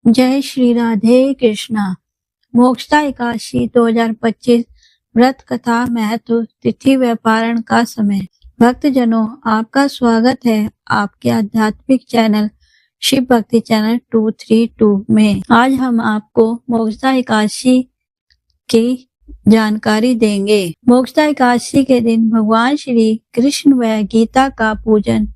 जय श्री राधे कृष्णा। मोक्षदा एकादशी 2025 व्रत कथा महत्व तिथि व पारण का समय। भक्तजनों, आपका स्वागत है आपके आध्यात्मिक चैनल शिव भक्ति चैनल 232 में। आज हम आपको मोक्षदा एकादशी की जानकारी देंगे। मोक्षदा एकादशी के दिन भगवान श्री कृष्ण व गीता का पूजन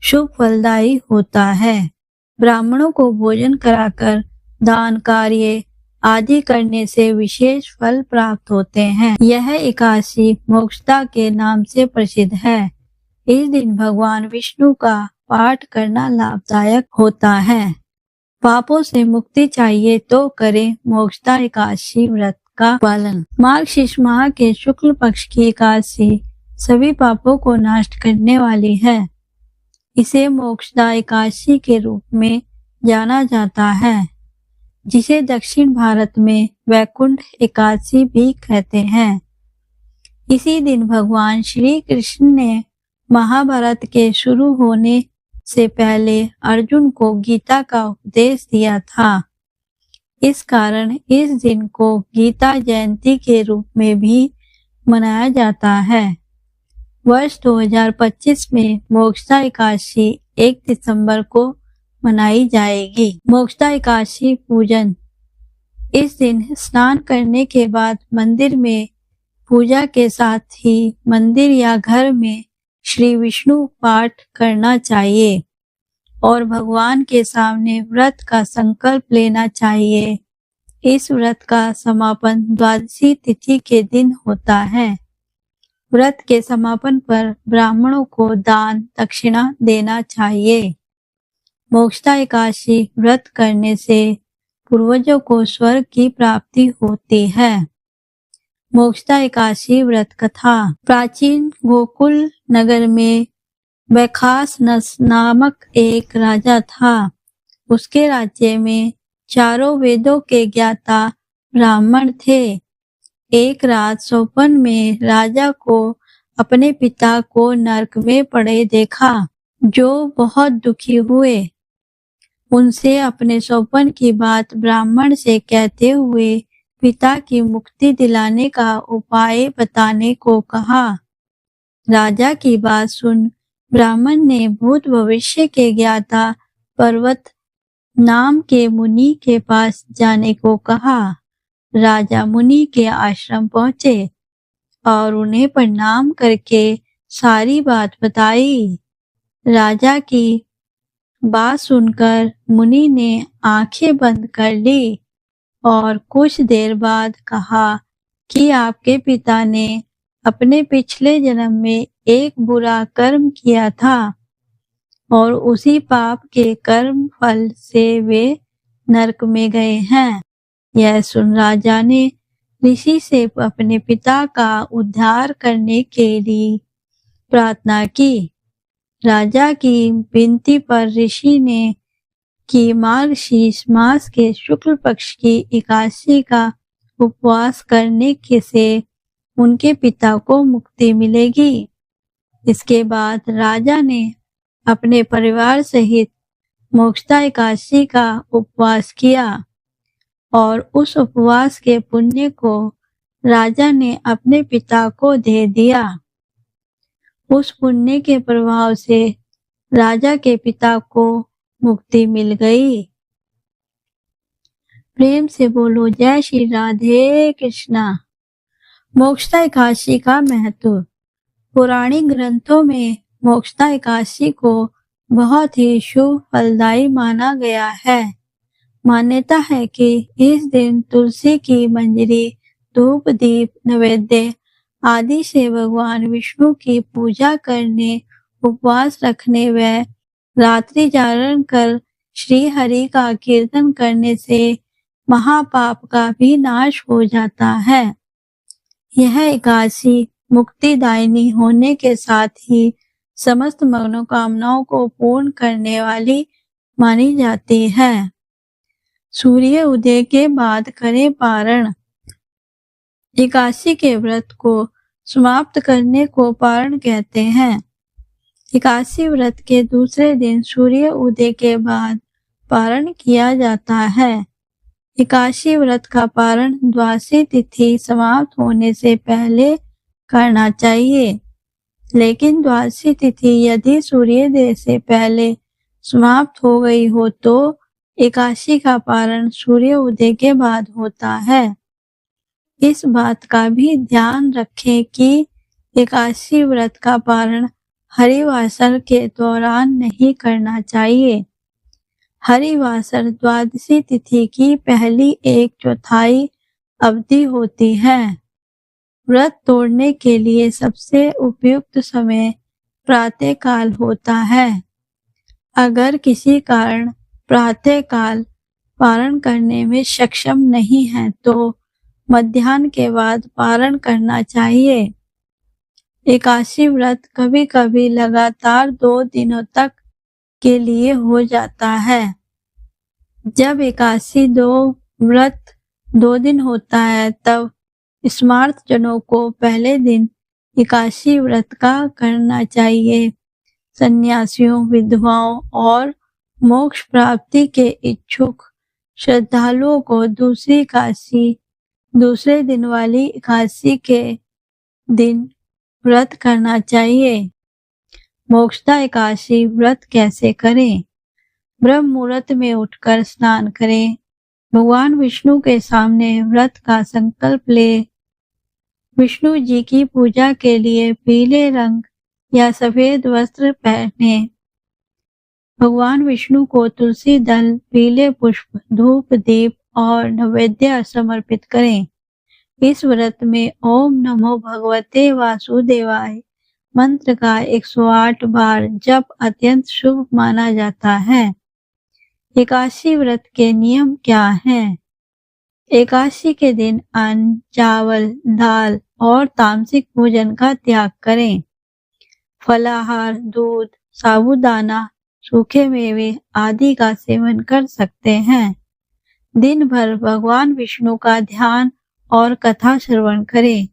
शुभ फलदायी होता है। ब्राह्मणों को भोजन कराकर दान कार्य आदि करने से विशेष फल प्राप्त होते हैं। यह एकादशी मोक्षदा के नाम से प्रसिद्ध है। इस दिन भगवान विष्णु का पाठ करना लाभदायक होता है। पापों से मुक्ति चाहिए तो करें मोक्षदा एकादशी व्रत का पालन। मार्गशीर्ष माह के शुक्ल पक्ष की एकादशी सभी पापों को नष्ट करने वाली है। इसे मोक्षदा एकादशी के रूप में जाना जाता है, जिसे दक्षिण भारत में वैकुंठ एकादशी भी कहते हैं। इसी दिन भगवान श्री कृष्ण ने महाभारत के शुरू होने से पहले अर्जुन को गीता का उपदेश दिया था। इस कारण इस दिन को गीता जयंती के रूप में भी मनाया जाता है। वर्ष 2025 में मोक्षदा एकादशी 1 दिसंबर को मनाई जाएगी। मोक्षदा एकादशी पूजन। इस दिन स्नान करने के बाद मंदिर में पूजा के साथ ही मंदिर या घर में श्री विष्णु पाठ करना चाहिए और भगवान के सामने व्रत का संकल्प लेना चाहिए। इस व्रत का समापन द्वादशी तिथि के दिन होता है। व्रत के समापन पर ब्राह्मणों को दान दक्षिणा देना चाहिए। मोक्षदा एकादशी व्रत करने से पूर्वजों को स्वर्ग की प्राप्ति होती है। मोक्षदा एकादशी व्रत कथा। प्राचीन गोकुल नगर में बैखास नामक एक राजा था। उसके राज्य में चारों वेदों के ज्ञाता ब्राह्मण थे। एक रात स्वप्न में राजा को अपने पिता को नरक में पड़े देखा, जो बहुत दुखी हुए। उनसे अपने स्वप्न की बात ब्राह्मण से कहते हुए पिता की मुक्ति दिलाने का उपाय बताने को कहा। राजा की बात सुन ब्राह्मण ने भूत भविष्य के ज्ञाता पर्वत नाम के मुनि के पास जाने को कहा। राजा मुनि के आश्रम पहुंचे और उन्हें प्रणाम करके सारी बात बताई। राजा की बात सुनकर मुनि ने आंखें बंद कर ली और कुछ देर बाद कहा कि आपके पिता ने अपने पिछले जन्म में एक बुरा कर्म किया था और उसी पाप के कर्म फल से वे नरक में गए हैं। यह सुन राजा ने ऋषि से अपने पिता का उद्धार करने के लिए प्रार्थना की। राजा की विनती पर ऋषि ने कि मार्गशीर्ष मास के शुक्ल पक्ष की एकादशी का उपवास करने के से उनके पिता को मुक्ति मिलेगी। इसके बाद राजा ने अपने परिवार सहित मोक्षदा एकादशी का उपवास किया और उस उपवास के पुण्य को राजा ने अपने पिता को दे दिया। उस पुण्य के प्रभाव से राजा के पिता को मुक्ति मिल गई। प्रेम से बोलो जय श्री राधे कृष्णा। मोक्षदा एकादशी का महत्व। पुराणिक ग्रंथों में मोक्षदा एकादशी को बहुत ही शुभ फलदायी माना गया है। मान्यता है कि इस दिन तुलसी की मंजरी, धूप, दीप, नैवेद्य आदि से भगवान विष्णु की पूजा करने, उपवास रखने व रात्रि जागरण कर श्री हरि का कीर्तन करने से महापाप का भी नाश हो जाता है। यह एकादशी मुक्तिदायिनी होने के साथ ही समस्त मनोकामनाओं को पूर्ण करने वाली मानी जाती है। सूर्य उदय के बाद करें पारण। एकादशी के व्रत को समाप्त करने को पारण कहते हैं। एकादशी व्रत के दूसरे दिन सूर्य उदय के बाद पारण किया जाता है। एकादशी व्रत का पारण द्वादशी तिथि समाप्त होने से पहले करना चाहिए, लेकिन द्वादशी तिथि यदि सूर्योदय से पहले समाप्त हो गई हो तो एकादशी का पारण सूर्य उदय के बाद होता है। इस बात का भी ध्यान रखें कि एकादशी व्रत का पारण हरिवासर के दौरान नहीं करना चाहिए। हरिवासर द्वादशी तिथि की पहली 1/4 अवधि होती है। व्रत तोड़ने के लिए सबसे उपयुक्त समय प्रातः काल होता है। अगर किसी कारण प्रातः काल पारण करने में सक्षम नहीं है तो मध्याह्न के बाद पारण करना चाहिए। एकादशी व्रत कभी कभी लगातार 2 दिनों तक के लिए हो जाता है। जब एकादशी व्रत 2 दिन होता है तब स्मार्त जनों को पहले दिन एकादशी व्रत का करना चाहिए। सन्यासियों, विधवाओं और मोक्ष प्राप्ति के इच्छुक श्रद्धालुओं को दूसरे दिन वाली एकादशी के दिन व्रत करना चाहिए। मोक्षदा एकादशी व्रत कैसे करें? ब्रह्म मुहूर्त में उठकर स्नान करें। भगवान विष्णु के सामने व्रत का संकल्प ले। विष्णु जी की पूजा के लिए पीले रंग या सफेद वस्त्र पहने। भगवान विष्णु को तुलसी दल, पीले पुष्प, धूप, दीप और नैवेद्य समर्पित करें। इस व्रत में ओम नमो भगवते वासुदेवाय मंत्र का 108 बार जप अत्यंत शुभ माना जाता है। एकादशी व्रत के नियम क्या हैं? एकादशी के दिन अन्न, चावल, दाल और तामसिक भोजन का त्याग करें। फलाहार, दूध, साबूदाना, सूखे मेवे आदि का सेवन कर सकते हैं। दिन भर भगवान विष्णु का ध्यान और कथा श्रवण करें।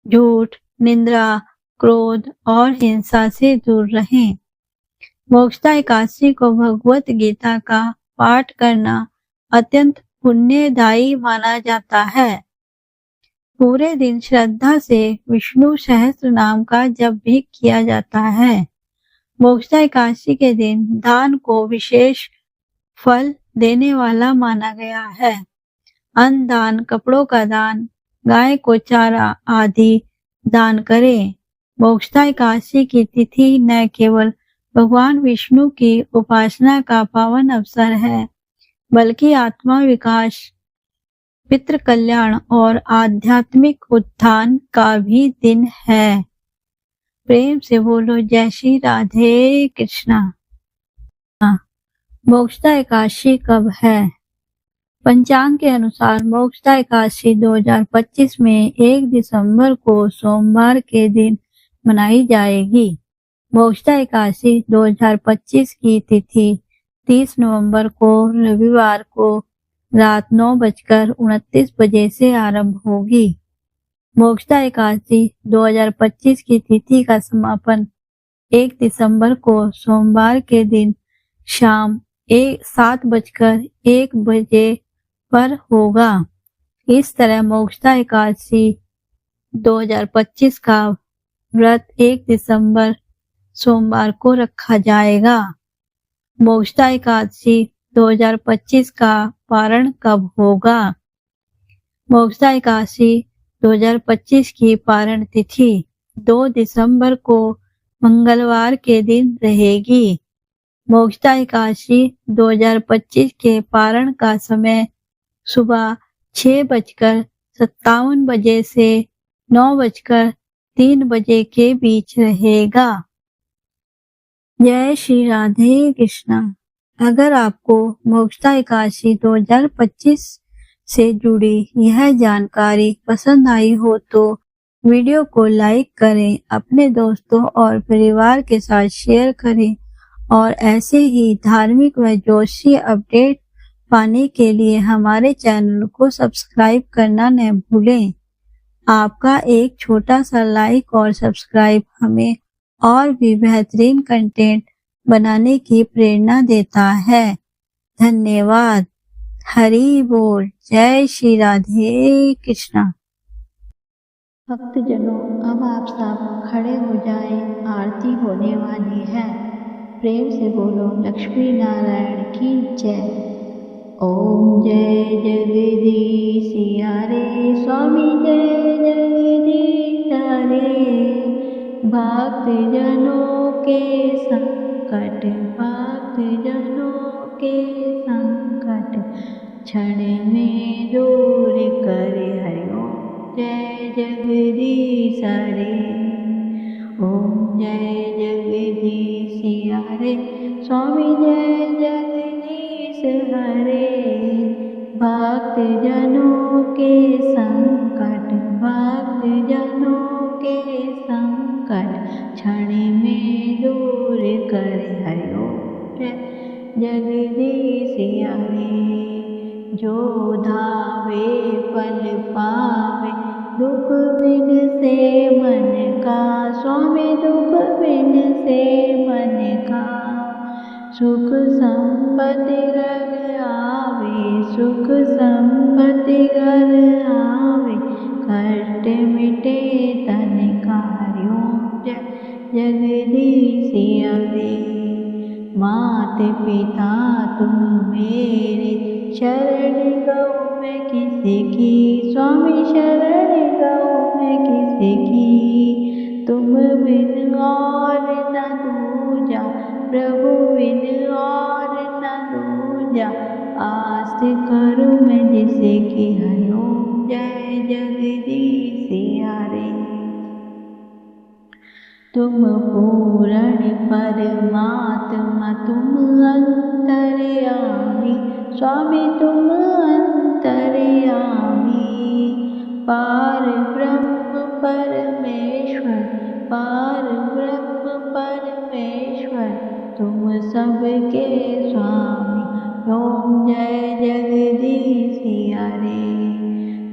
झूठ, निंदा, क्रोध और हिंसा से दूर रहें। मोक्षदा एकादशी को भगवत गीता का पाठ करना अत्यंत पुण्यदायी माना जाता है। पूरे दिन श्रद्धा से विष्णु सहस्त्र नाम का जप भी किया जाता है। मोक्षदा एकादशी के दिन दान को विशेष फल देने वाला माना गया है। अन्न दान, कपड़ों का दान, गाय को चारा आदि दान करें। मोक्षदा एकादशी की तिथि न केवल भगवान विष्णु की उपासना का पावन अवसर है, बल्कि आत्मा विकास, पितृ कल्याण और आध्यात्मिक उत्थान का भी दिन है। प्रेम से बोलो जय श्री राधे कृष्णा। मोक्षदा एकादशी कब है? पंचांग के अनुसार मोक्षदा एकादशी 2025 में 1 दिसंबर को सोमवार के दिन मनाई जाएगी। मोक्षदा एकादशी 2025 की तिथि 30 नवंबर को रविवार को रात 9:29 बजे से आरंभ होगी। मोक्षदा एकादशी 2025 की तिथि का समापन 1 दिसंबर को सोमवार के दिन शाम 7:01 बजे पर होगा। इस तरह मोक्षदा एकादशी 2025 का व्रत 1 दिसंबर सोमवार को रखा जाएगा। मोक्षदा एकादशी 2025 का पारण कब होगा? मोक्षदा एकादशी 2025 की पारण तिथि 2 दिसंबर को मंगलवार के दिन रहेगी। मोक्षदा एकादशी 2025 के पारण का समय सुबह 6:57 बजे से 9:03 बजे के बीच रहेगा। जय श्री राधे कृष्णा। अगर आपको मोक्षदा एकादशी 2025 से जुड़ी यह जानकारी पसंद आई हो तो वीडियो को लाइक करें, अपने दोस्तों और परिवार के साथ शेयर करें और ऐसे ही धार्मिक व ज्योतिषीय अपडेट पाने के लिए हमारे चैनल को सब्सक्राइब करना न भूलें। आपका एक छोटा सा लाइक और सब्सक्राइब हमें और भी बेहतरीन कंटेंट बनाने की प्रेरणा देता है। धन्यवाद। हरि बोल। जय श्री राधे कृष्णा। भक्तजनों, अब आप सब खड़े हो जाएं, आरती होने वाली है। प्रेम से बोलो लक्ष्मी नारायण की जय। ओम जय जगदीश हरे स्वामी, जय जगदीश हरे। भक्त जनों के संकट, भक्त जनों के संकट क्षण में दूर करे। हरि ओम जय जगदीश हरे। ओम जय जगदीश हरे स्वामी, जय जगदीश हरे। भक्त जनों के संकट, भक्त जनों के संकट क्षण में दूर करे। हरि ओम जय जगदीश हरे। जो धावे फल पावे, दुख बिन से मन का। स्वामी दुख बिन से मन का। सुख संपत्ति घर आवे, सुख संपत्ति घर आवे। कष्ट मिटे तन का। हरि ओम जय जगदीश हरे। मात पिता तुम मेरे, शरण गौ मैं किसकी। स्वामी शरण गौ मैं किसकी। तुम बिन और न दूजा, प्रभु बिन और न दूजा। आस करूं मैं जिसकी। हरि ओम जय जगदीश हरे। तुम पूर्ण परमात्मा, तुम अंतर्यामी। स्वामी तुम अंतर्यामी। पार ब्रह्म परमेश्वर, पार ब्रह्म परमेश्वर। तुम सबके स्वामी। ओम जय जगदीश हरे।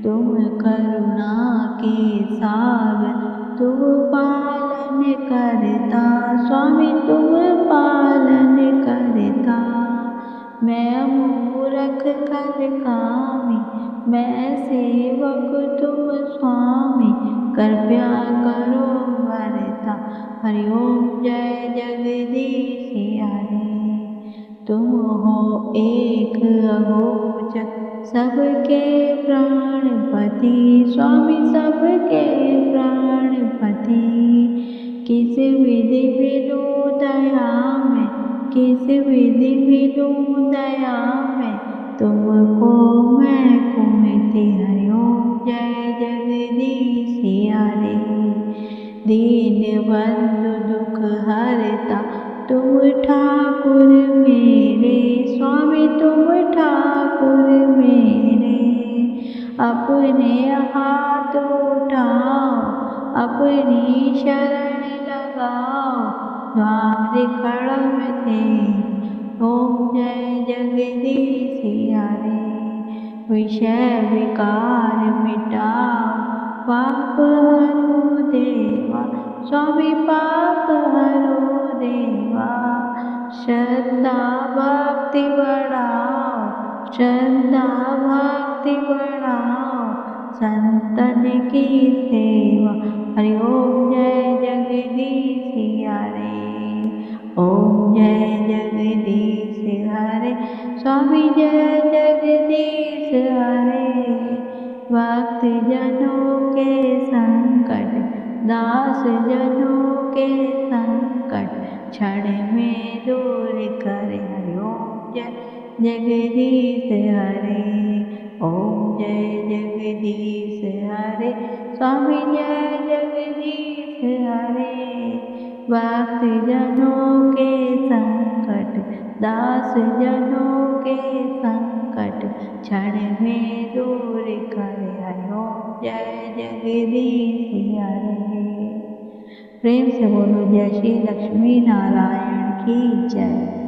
तुम करुणा के सागर, तुम पालन करता। स्वामी तुम पालन करता। मैं मूरख कर कामी, मैं सेवक तुम स्वामी। कृपया करो वरता। हरि ओम जय जगदीश हरे। तुम हो एक अगोचर, सबके प्राणपति। स्वामी सबके प्राणपति। किस विधि विदु दया में, किस विधि विदु दया में। तुमको मैं कुमति। हरि ओम जय जगदीश हरे। दीन बंधु दुख हरता, तुम ठाकुर मेरे। स्वामी तुम ठाकुर मेरे। अपने हाथ उठाओ, अपनी शरण लगाओ। द्वार खड़म थे। ओम जय जगदीश हरे। विषय विकार मिटाओ, पाप हरो देवा। स्वामी पाप हरो देवा। श्रद्धा भक्ति बढ़ाओ, श्रद्धा भक्ति बढ़ाओ। संतन की सेवा। हरि ओम जय जगदीश हरे। ओम जय जगदीश हरे। स्वामी जय जगदीश हरे। भक्त जनों के संकट, दास जनों के संकट क्षण में दूर करे। हरि ओम जय जगदीश हरे। ओम जय जगदीश हरे। स्वामी जय जगदीश हरे। भक्त जनों के संकट, दास जनों के संकट क्षण में दूर करे। हरि ओम जय जगदीश हरे। प्रेम से बोलो जय श्री लक्ष्मी नारायण की जय।